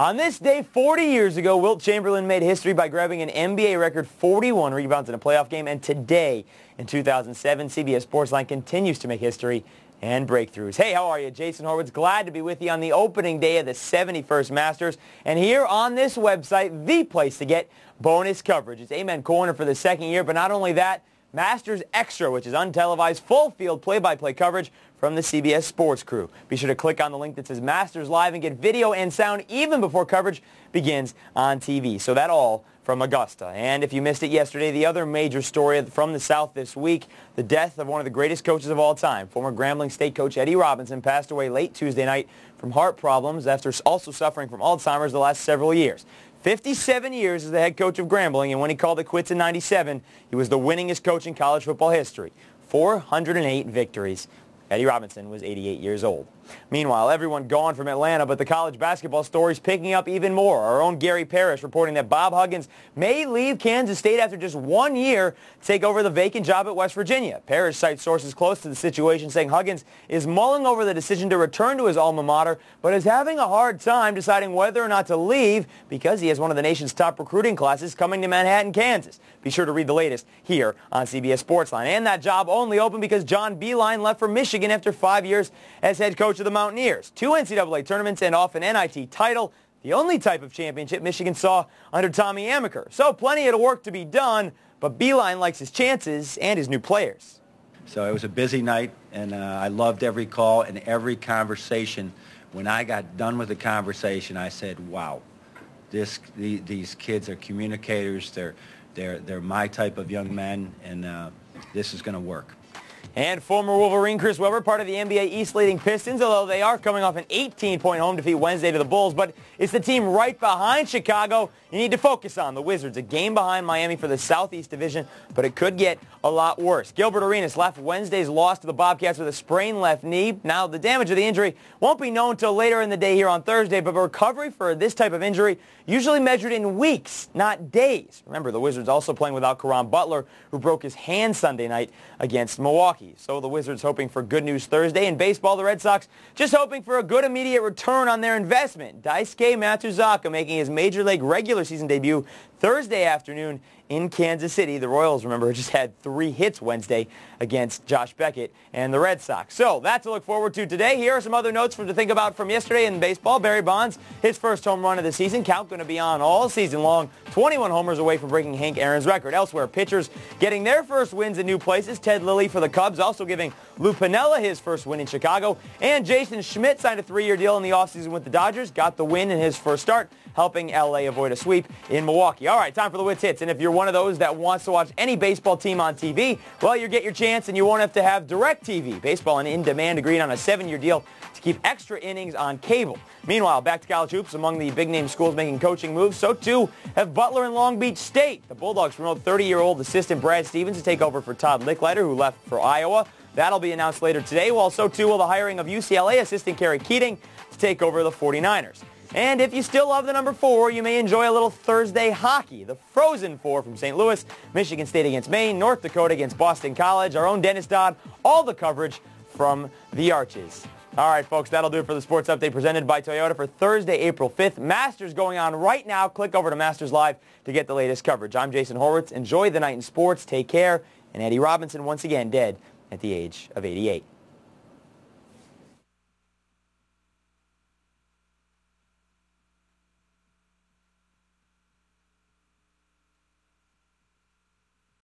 On this day 40 years ago, Wilt Chamberlain made history by grabbing an NBA record 41 rebounds in a playoff game. And today, in 2007, CBS Sportsline continues to make history and breakthroughs. Hey, how are you? Jason Horowitz, glad to be with you on the opening day of the 71st Masters. And here on this website, the place to get bonus coverage. It's Amen Corner for the second year, but not only that, Masters Extra, which is untelevised, full-field play-by-play coverage from the CBS Sports crew. Be sure to click on the link that says Masters Live and get video and sound even before coverage begins on TV. So that all from Augusta. And if you missed it yesterday, the other major story from the South this week, the death of one of the greatest coaches of all time. Former Grambling State coach Eddie Robinson passed away late Tuesday night from heart problems after also suffering from Alzheimer's the last several years. 57 years as the head coach of Grambling, and when he called it quits in '97, he was the winningest coach in college football history. 408 victories. Eddie Robinson was 88 years old. Meanwhile, everyone gone from Atlanta, but the college basketball story's picking up even more. Our own Gary Parrish reporting that Bob Huggins may leave Kansas State after just 1 year to take over the vacant job at West Virginia. Parrish cites sources close to the situation saying Huggins is mulling over the decision to return to his alma mater, but is having a hard time deciding whether or not to leave because he has one of the nation's top recruiting classes coming to Manhattan, Kansas. Be sure to read the latest here on CBS Sportsline. And that job only opened because John Beilein left for Michigan after 5 years as head coach of the Mountaineers. 2 NCAA tournaments and off an NIT title, the only type of championship Michigan saw under Tommy Amaker. So plenty of work to be done, but Beilein likes his chances and his new players. So it was a busy night, and I loved every call and every conversation. When I got done with the conversation, I said, wow, these kids are communicators. They're my type of young men, and this is going to work. And former Wolverine Chris Webber, part of the NBA East leading Pistons, although they are coming off an 18-point home defeat Wednesday to the Bulls. But it's the team right behind Chicago you need to focus on. The Wizards, a game behind Miami for the Southeast Division, but it could get a lot worse. Gilbert Arenas left Wednesday's loss to the Bobcats with a sprained left knee. Now, the damage of the injury won't be known until later in the day here on Thursday, but recovery for this type of injury usually measured in weeks, not days. Remember, the Wizards also playing without Caron Butler, who broke his hand Sunday night against Milwaukee. So the Wizards hoping for good news Thursday. In baseball, the Red Sox just hoping for a good immediate return on their investment. Daisuke Matsuzaka making his Major League regular season debut Thursday afternoon in Kansas City. The Royals, remember, just had 3 hits Wednesday against Josh Beckett and the Red Sox. So that's to look forward to today. Here are some other notes to think about from yesterday in baseball. Barry Bonds, his first home run of the season. Count going to be on all season long. 21 homers away from breaking Hank Aaron's record. Elsewhere, pitchers getting their first wins in new places. Ted Lilly for the Cubs, also giving Lou Piniella his first win in Chicago. And Jason Schmidt signed a 3-year deal in the offseason with the Dodgers. Got the win in his first start, helping L.A. avoid a sweep in Milwaukee. All right, time for the Witz Hitz. And if you're one of those that wants to watch any baseball team on TV, well, you get your chance and you won't have to have DirecTV. Baseball and In Demand agreed on a 7-year deal to keep extra innings on cable. Meanwhile, back to college hoops. Among the big-name schools making coaching moves, so too have Butler and Long Beach State. The Bulldogs promote 30-year-old assistant Brad Stevens to take over for Todd Licklider, who left for Iowa. That'll be announced later today, while so too will the hiring of UCLA assistant Kerry Keating to take over the 49ers. And if you still love the number 4, you may enjoy a little Thursday hockey. The Frozen Four from St. Louis, Michigan State against Maine, North Dakota against Boston College, our own Dennis Dodd, all the coverage from the Arches. All right, folks, that'll do it for the Sports Update presented by Toyota for Thursday, April 5th. Masters going on right now. Click over to Masters Live to get the latest coverage. I'm Jason Horowitz. Enjoy the night in sports. Take care. And Eddie Robinson once again dead at the age of 88.